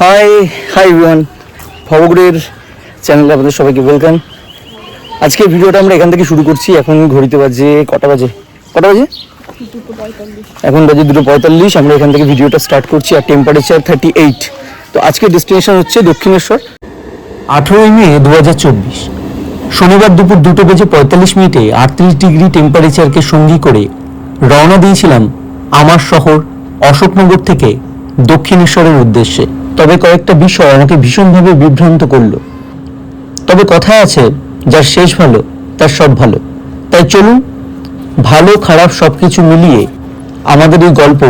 High hi everyone, ভবঘুরের চ্যানেলে আপনাদের সবাইকে ওয়েলকাম। আজকে ভিডিওটা আমরা এখান থেকে শুরু করছি। এখন ঘড়িতে বাজে কটা বাজে? এখন বাজে 2:45। আমরা এখান থেকে ভিডিওটা স্টার্ট করছি। আর টেম্পারেচার 38। তো আজকে ডেস্টিনেশন হচ্ছে দক্ষিণেশ্বর। 18 মে 2024 শনিবার দুপুর 2:45 38 ডিগ্রি টেম্পারেচারকে সঙ্গী করে রওনা দিয়েছিলাম আমার শহর অশোকনগর থেকে দক্ষিণেশ্বরের উদ্দেশ্যে। তবে কয়েকটা বিষয় আমাকে ভীষণভাবে বিভ্রান্ত করলো। তবে কথা আছে, যার শেষ ভালো তার সব ভালো। তাই চলুন ভালো খারাপ সবকিছু মিলিয়ে আমাদের এই গল্প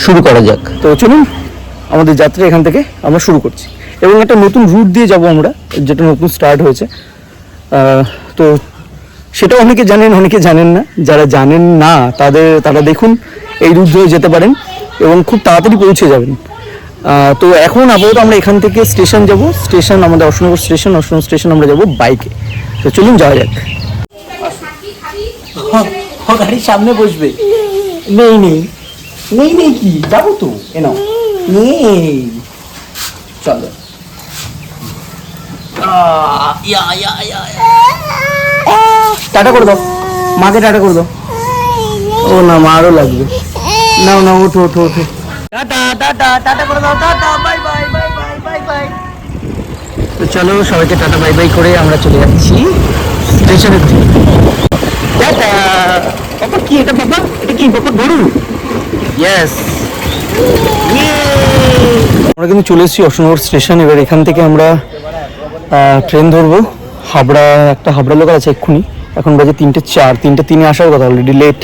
শুরু করা যাক। তো চলুন আমাদের যাত্রা এখান থেকে আমরা শুরু করছি, এবং একটা নতুন রুট দিয়ে যাব আমরা, যেটা নতুন স্টার্ট হয়েছে। তো সেটা অনেকে জানেন, অনেকে জানেন না। যারা জানেন না তারা দেখুন, এই রুট ধরে যেতে পারেন এবং খুব তাড়াতাড়ি পৌঁছে যাবেন। তো এখন আপাতত আমরা এখান থেকে স্টেশন যাব। স্টেশন আমাদের অশোকনগর স্টেশন। অশোকনগর স্টেশন আমরা যাব বাইকে। তো চলুন যাওয়া যাক। গাড়ির সামনে বসবে? নেই নেই নেই নেই কি যাবো তো, এনাও নেই। চলো টাটা করে দাও মাকে, টাটা করে দাও। ও না, মা আরও লাগবে। নাও নাও, ওঠো ওঠো ওঠো। টাটা টাটা টাটা করে দাও। Tata bye bye bye bye bye bye. তো চলো সবাইকে টাটা বাই বাই করে আমরা চলে যাচ্ছি স্টেশনের দিকে। টাটা। বাবা কি এটা? বাবা এটা কি? বাবা গরু? ইয়েস। আমরা কিন্তু চলে এসেছি অশোকনগর স্টেশন। এবার এখান থেকে আমরা ট্রেন ধরবো। একটা হাবড়া লোকাল আছে এক্ষুনি। এখন বাজে 3:04। 3:03 আসার কথা, অলরেডি লেট।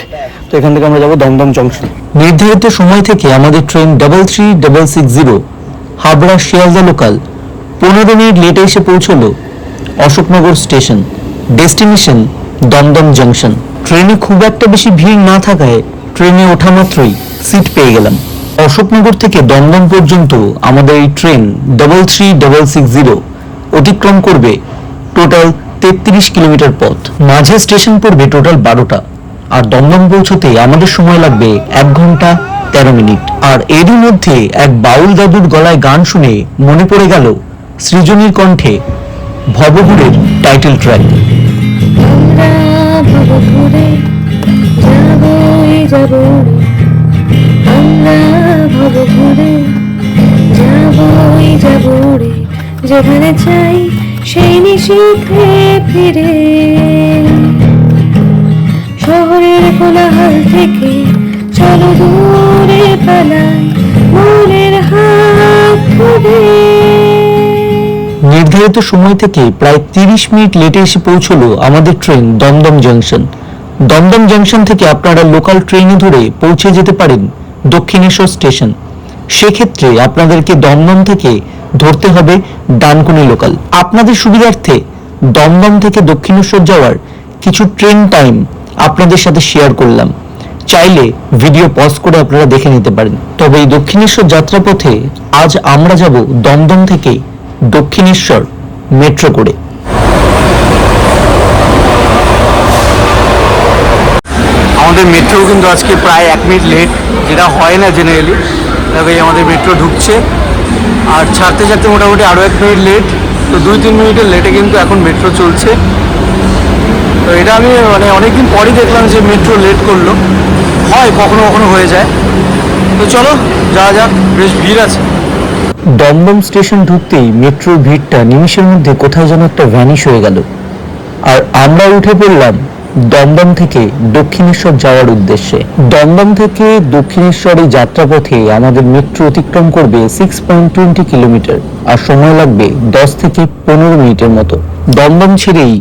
তো এখান থেকে আমরা যাবো দমদম জংশন। নির্ধারিত সময় থেকে আমাদের train 3360 Habra Sealdah local 15 minute লেটে এসে পৌঁছলো Ashoknagar station. Destination Dumdum junction. ট্রেনে খুব একটা বেশি ভিড় না থাকায় ট্রেনে ওঠা মাত্রই সিট পেয়ে গেলাম। অশোকনগর থেকে দমদম পর্যন্ত আমাদের এই ট্রেন 3360 অতিক্রম করবে টোটাল 33 কিলোমিটার পথ। মাঝে স্টেশন পড়বে টোটাল 12টা। আর দমদম পৌঁছতে আমাদের সময় লাগবে 1 ঘন্টা 13 মিনিট। আর এরই মধ্যে এক বাউল দাদুর গলায় গান শুনে মনে পড়ে গেল সৃজনীর কণ্ঠে ভবঘুরের টাইটেল ট্র্যাক। যেখানে চাই সেই নিশীথে ফিরে, শহরের কোলাহল থেকে চলো দূরে পালাই মনের হাত ধরে। নির্ধারিত সময় থেকে প্রায় 30 মিনিট লেটে এসে পৌঁছলো আমাদের train Dum Dum junction. Dum Dum junction থেকে আপনারা লোকাল ট্রেনে ধরে পৌঁছে যেতে পারেন দক্ষিণেশ্বর স্টেশন। সেক্ষেত্রে আপনাদেরকে দমদম থেকে ধরতে হবে ডানকুনি লোকাল। আপনাদের সুবিধার্থে দমদম থেকে দক্ষিণেশ্বর যাওয়ার কিছু ট্রেন টাইম আপনাদের সাথে শেয়ার করলাম। চাইলে ভিডিও পজ করে আপনারা দেখে নিতে পারেন। তবে এই দক্ষিণেশ্বর যাত্রাপথে আজ আমরা যাব দমদম থেকে দক্ষিণেশ্বর মেট্রো করে। আমাদের মেট্রো কিন্তু আজকে প্রায় 1 মিনিট লেট, যেটা হয় না জেনারেলি। তবে আমাদের মেট্রো ঢুকছে আর ছাড়তে ছাড়তে মোটামুটি আরও 1 মিনিট লেট। তো 2-3 মিনিটের লেটে কিন্তু এখন মেট্রো চলছে। তো এটা আমি অনেকদিন পরই দেখলাম যে মেট্রো লেট করলো। হয় কখনো কখনো হয়ে যায়। তো চলো যাওয়া যাক, বেশ ভিড় আছে। দমদম স্টেশন ঢুকতেই মেট্রোর ভিড়টা নিমিষের মধ্যে কোথায় যেন একটা ভ্যানিশ হয়ে গেল। আর আমরা উঠে পড়লাম দমদম থেকে দক্ষিণেশ্বর যাওয়ার উদ্দেশ্যে। দমদম থেকে দক্ষিণেশ্বর এই যাত্রাপথে আমাদের মেট্রো অতিক্রম করবে 6.20 কিলোমিটার আর সময় লাগবে 10 থেকে 15 মিনিটের মতো। দমদম ছেড়েই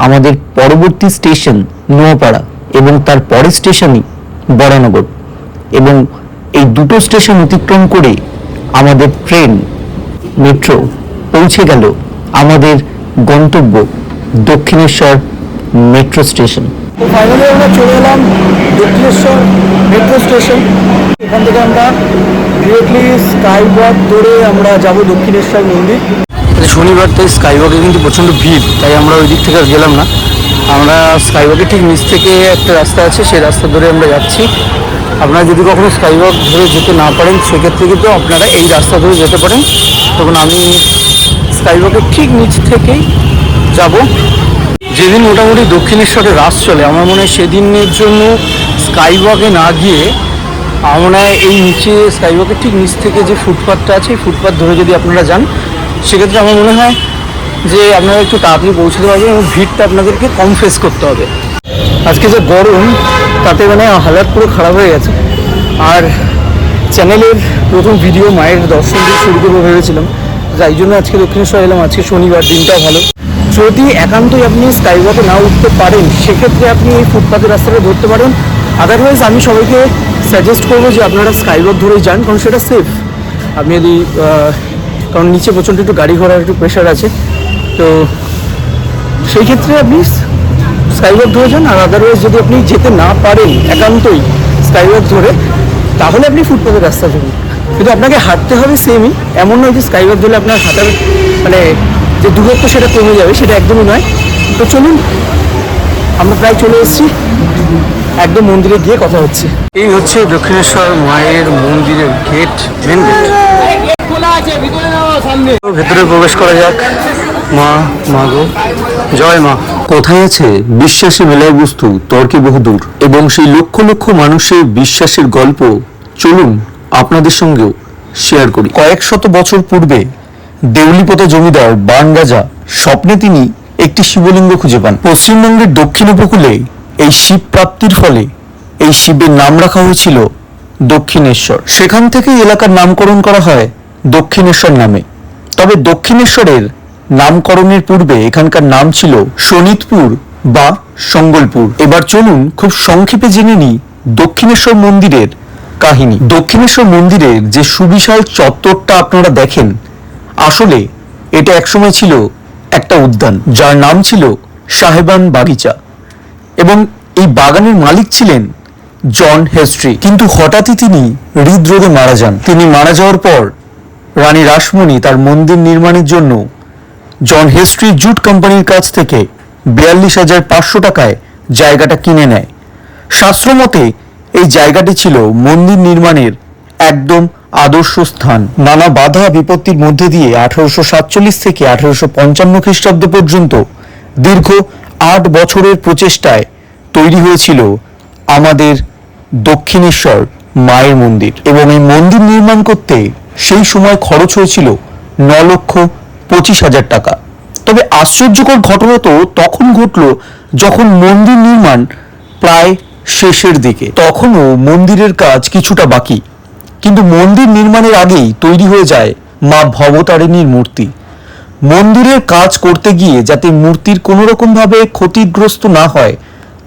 আমাদের পরবর্তী স্টেশন নোয়াপাড়া এবং তার পরের স্টেশনই বরানগর, এবং এই দুটো স্টেশন অতিক্রম করে আমাদের ট্রেন মেট্রো পৌঁছে গেল আমাদের গন্তব্য দক্ষিণেশ্বর মেট্রো স্টেশন। তো ফাইনালি আমরা চলে এলাম দক্ষিণেশ্বর মেট্রো স্টেশন। এখান থেকে আমরা ডিরেক্টলি স্কাই ওয়াক ধরে আমরা যাব দক্ষিণেশ্বর মন্দির। শনিবার, তাই স্কাই ওয়াকে কিন্তু প্রচণ্ড ভিড়, তাই আমরা ওই দিক থেকে আর গেলাম না। আমরা স্কাই ওয়াকের ঠিক নিচ থেকে একটা রাস্তা আছে, সেই রাস্তা ধরে আমরা যাচ্ছি। আপনারা যদি কখনো স্কাইওয়াক ধরে যেতে না পারেন সেক্ষেত্রে কিন্তু আপনারা এই রাস্তা ধরে যেতে পারেন। তখন আমি স্কাইওয়াকের ঠিক নিচ থেকেই যাব। যেদিন মোটামুটি দক্ষিণেশ্বরে রাস চলে, আমার মনে হয় সেদিনের জন্য স্কাইওয়াকে না গিয়ে আমার মনে হয় এই নিচে স্কাইওয়াকের ঠিক নিচ থেকে যে ফুটপাথটা আছে এই ফুটপাথ ধরে যদি আপনারা যান সেক্ষেত্রে আমার মনে হয় যে আপনারা একটু তাড়াতাড়ি পৌঁছতে পারবেন এবং ভিড়টা আপনাদেরকে কম ফেস করতে হবে। আজকে যে গরম তাতে মানে হালাত পুরো খারাপ হয়ে গেছে। আর চ্যানেলের প্রথম ভিডিও মায়ের দর্শন দিয়ে শুরু করবো ভেবেছিলাম, যাই জন্য আজকে দক্ষিণেশ্বর এলাম। আজকে শনিবার, দিনটাও ভালো। যদি একান্তই আপনি স্কাইওয়াকে না উঠতে পারেন সেক্ষেত্রে আপনি এই ফুটপাথের রাস্তাটা ধরতে পারেন। আদারওয়াইজ আমি সবাইকে সাজেস্ট করবো যে আপনারা স্কাইওয়াক ধরেই যান, কারণ সেটা সেফ। আপনি যদি কারণ নিচে প্রচণ্ড একটু গাড়ি ঘোড়ার একটু প্রেশার আছে, তো সেই ক্ষেত্রে আপনি স্কাইওয়াক ধরে যান। আর আদারওয়াইজ যদি আপনি যেতে না পারেন একান্তই স্কাইওয়াক ধরে, তাহলে আপনি ফুটপাথের রাস্তা ধরুন। কিন্তু আপনাকে হাঁটতে হবে সেমই, এমন নয় যে স্কাইওয়াক ধরলে আপনার হাঁটার মানে যে দূরত্ব সেটা কমে যাবে, সেটা একদমই নয়। তো চলুন, আমরা প্রায় চলে এসেছি, একদম মন্দিরে গিয়ে কথা হচ্ছে। এই হচ্ছে দক্ষিণেশ্বর মায়ের মন্দিরের গেট, মেন গেট। ভেতরে প্রবেশ করা যাক। মা গো, জয় মা। কথায় আছে বিশ্বাসে মেলায় বস্তু তর্কে বহুদূর, এবং সেই লক্ষ লক্ষ মানুষের বিশ্বাসের গল্প চলুন আপনাদের সঙ্গেও শেয়ার করি। কয়েক শত বছর পূর্বে দেউলিপোতা জমিদার বান রাজা স্বপ্নে তিনি একটি শিবলিঙ্গ খুঁজে পান। পশ্চিমবঙ্গের দক্ষিণ উপকূলে এই শিব প্রাপ্তির ফলে এই শিবের নাম রাখা হয়েছিল দক্ষিণেশ্বর। সেখান থেকে এলাকার নামকরণ করা হয় দক্ষিণেশ্বর নামে। তবে দক্ষিণেশ্বরের নামকরণের পূর্বে এখানকার নাম ছিল শোনিতপুর বা সঙ্গলপুর। এবার চলুন খুব সংক্ষেপে জেনে নিই দক্ষিণেশ্বর মন্দিরের কাহিনী। দক্ষিণেশ্বর মন্দিরের যে সুবিশাল চত্বরটা আপনারা দেখেন, আসলে এটা একসময় ছিল একটা উদ্যান, যার নাম ছিল সাহেবান বাগিচা, এবং এই বাগানের মালিক ছিলেন জন হেস্ট্রি। কিন্তু হঠাৎই তিনি হৃদরোগে মারা যান। তিনি মারা যাওয়ার পর রানী রাসমণি তার মন্দির নির্মাণের জন্য জন হেস্ট্রি জুট কোম্পানির কাছ থেকে 42,500 টাকায় জায়গাটা কিনে নেয়। শাস্ত্রমতে এই জায়গাটি ছিল মন্দির নির্মাণের একদম আদর্শ স্থান। নানা বাধা বিপত্তির মধ্যে দিয়ে 1847 থেকে 1855 খ্রিস্টাব্দ পর্যন্ত দীর্ঘ 8 বছরের প্রচেষ্টায় তৈরি হয়েছিল আমাদের দক্ষিণেশ্বর মায়ের মন্দির। এবং এই মন্দির নির্মাণ করতে সেই সময় খরচ হয়েছিল 9,25,000 টাকা। তবে আশ্চর্যকর ঘটনা তো তখন ঘটল যখন মন্দির নির্মাণ প্রায় শেষের দিকে। তখনও মন্দিরের কাজ কিছুটা বাকি, কিন্তু মন্দির নির্মাণের আগেই তৈরি হয়ে যায় মা ভবতারিণীর মূর্তি। মন্দিরের কাজ করতে গিয়ে যাতে মূর্তির কোনো রকম ভাবে ক্ষতিগ্রস্ত না হয়,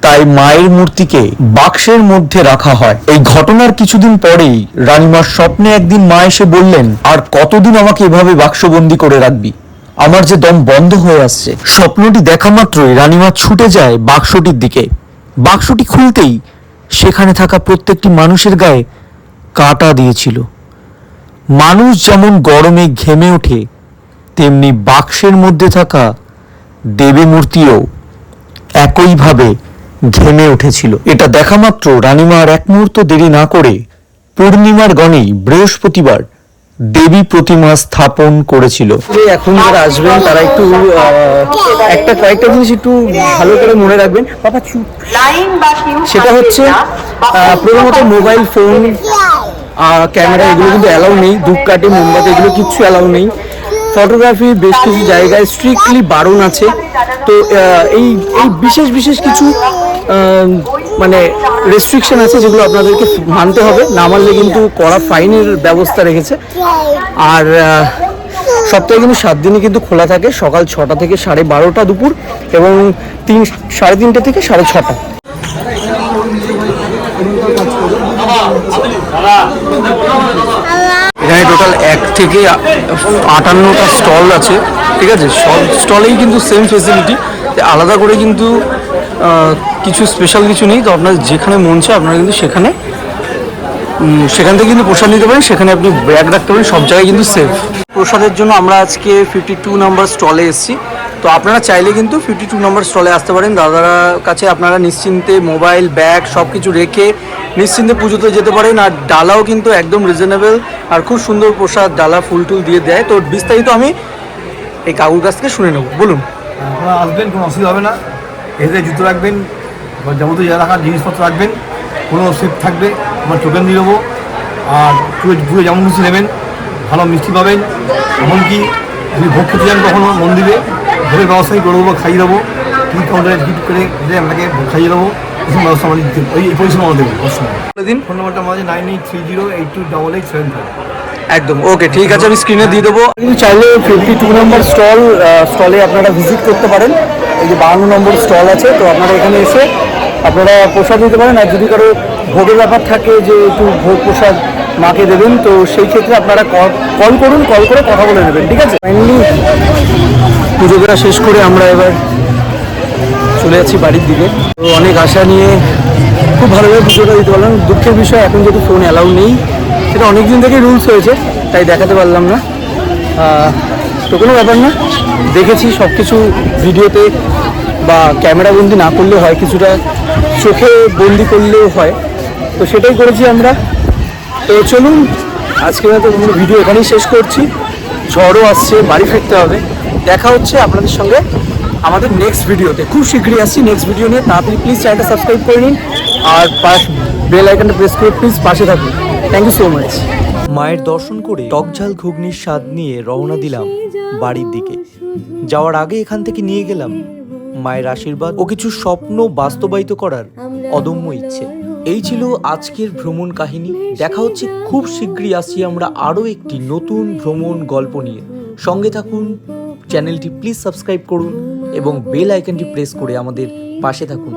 তাই মায়ের মূর্তিকে বাক্সের মধ্যে রাখা হয়। এই ঘটনার কিছুদিন পরেই রানীমার স্বপ্নে একদিন মা এসে বললেন, আর কতদিন আমাকে এভাবে বাক্সবন্দি করে রাখবি, আমার যে দম বন্ধ হয়ে আসছে। স্বপ্নটি দেখা মাত্রই রানীমা ছুটে যায় বাক্সটির দিকে। বাক্সটি খুলতেই সেখানে থাকা প্রত্যেকটি মানুষের গায়ে কাঁটা দিয়েছিল। মানুষ যেমন গরমে ঘেমে ওঠে, তেমনি বাক্সের মধ্যে থাকা দেবী মূর্তিও একইভাবে ঘেমে উঠেছিল। এটা দেখা মাত্র রানীমা আর এক মুহূর্ত দেরি না করে পূর্ণিমার গণেই বৃহস্পতিবার দেবী প্রতিমা স্থাপন করেছিল। এখন যারা আসবেন তারা একটু কয়েকটা জিনিস একটু ভালো করে মনে রাখবেন। বাবা চুপ। সেটা হচ্ছে প্রথমত মোবাইল ফোন, ক্যামেরা এগুলো কিন্তু অ্যালাউ নেই। ধূপকাঠি, মোমবাতি এগুলো কিচ্ছু অ্যালাউ নেই। ফটোগ্রাফি বেশ কিছু জায়গায় স্ট্রিক্টলি বারণ আছে। তো এই বিশেষ কিছু মানে রেস্ট্রিকশন আছে যেগুলো আপনাদেরকে মানতে হবে, না মানলে কিন্তু কড়া ফাইনের ব্যবস্থা রেখেছে। আর সপ্তাহে কিন্তু 7 দিনই কিন্তু খোলা থাকে, সকাল 6টা থেকে 12:30 দুপুর, এবং 3-3:30 থেকে 6:30। এখানে টোটাল 1 থেকে 58টা স্টল আছে, ঠিক আছে। সব স্টলেই কিন্তু সেম ফেসিলিটি, আলাদা করে কিন্তু কিছু স্পেশাল কিছু নেই। তো আপনার যেখানে মন চায় আপনারা কিন্তু সেখান থেকে কিন্তু প্রসাদ নিতে পারেন, সেখানে আপনি ব্যাগ রাখতে পারেন, সব জায়গায় কিন্তু সেফ। প্রসাদের জন্য আমরা আজকে 52 নম্বর স্টলে এসেছি। তো আপনারা চাইলে কিন্তু 52 নম্বর স্টলে আসতে পারেন। দাদার কাছে আপনারা নিশ্চিন্তে মোবাইল, ব্যাগ সব কিছু রেখে নিশ্চিন্তে পুজোতে যেতে পারেন। আর ডালাও কিন্তু একদম রিজনেবল আর খুব সুন্দর প্রসাদ, ডালা ফুল টুল দিয়ে দেয়। তো বিস্তারিত আমি এই কাকুর কাছ থেকে শুনে নেব, বলুন। আপনারা আসবেন, কোনো অসুবিধা হবে না। এসে জুতো রাখবেন, যাবতীয় যা রাখার জিনিসপত্র রাখবেন, কোনো সেফ থাকবে, আমার টোকেন দিয়ে দেবো। আর পুরো যেমন খুশি নেবেন, ভালো মিষ্টি পাবেন। এমনকি যদি ভোগ খেতে যান কখনো মন্দিরে, ভোগের ব্যবস্থাই করে দেবো, খাইয়ে দেবো। টিকিট কাউন্টারে টিকিট করে আপনাকে খাইয়ে দেবো। এই ব্যবস্থা আমাদের দিতে, এই পরিষেবা আমাদের দেবো অবশ্যই। দিন ফোন নাম্বারটা আমাদের 9830828875। একদম ওকে, ঠিক আছে, আমি স্ক্রিনে দিয়ে দেবো। কিন্তু চাইলে 52 নম্বর স্টলে আপনারা ভিজিট করতে পারেন। এই যে 52 নম্বর স্টল আছে, তো আপনারা এখানে এসে আপনারা প্রসাদ নিতে পারেন। আর যদি কারো ভোগের ব্যাপার থাকে যে একটু ভোগ প্রসাদ মাকে দেবেন, তো সেই ক্ষেত্রে আপনারা কল করুন, কল করে কথা বলে নেবেন, ঠিক আছে। ফাইনালি পুজো করা শেষ করে আমরা এবার চলে যাচ্ছি বাড়ির দিকে। তো অনেক আশা নিয়ে খুব ভালোভাবে পুজোটা দিতে পারলাম। দুঃখের বিষয় এখন যেহেতু ফোন অ্যালাউ নেই, সেটা অনেক দিন থেকেই রুলস হয়েছে, তাই দেখাতে পারলাম না। তো কোনো ব্যাপার না, দেখেছি সব কিছু ভিডিওতে বা ক্যামেরা বন্দি না করলেও হয়, কিছুটা চোখে বন্দি করলেও হয়, তো সেটাই করেছি আমরা। তো চলুন আজকে মতো ভিডিও এখানেই শেষ করছি। ঝড়ও আসছে, বাড়ি ফিরতে হবে। দেখা হচ্ছে আপনাদের সঙ্গে আমাদের নেক্সট ভিডিওতে। খুব শীঘ্রই আসছি নেক্সট ভিডিও নিয়ে। তাড়াতাড়ি প্লিজ চ্যানেলটা সাবস্ক্রাইব করে নিন আর বেল আইকনটা প্রেস করে প্লিজ পাশে থাকুন। Thank you so much. মায়ের দর্শন করে টকঝাল ঘুগনির স্বাদ নিয়ে রওনা দিলাম বাড়ির দিকে। যাওয়ার আগে এখান থেকে নিয়ে গেলাম মায়ের আশীর্বাদ ও কিছু স্বপ্ন বাস্তবায়িত করার অদম্য ইচ্ছে। এই ছিল আজকের ভ্রমণ কাহিনী। দেখা হচ্ছে খুব শীঘ্রই। আসছি আমরা আরও একটি নতুন ভ্রমণ গল্প নিয়ে। সঙ্গে থাকুন, চ্যানেলটি প্লিজ সাবস্ক্রাইব করুন এবং বেল আইকনটি প্রেস করে আমাদের পাশে থাকুন।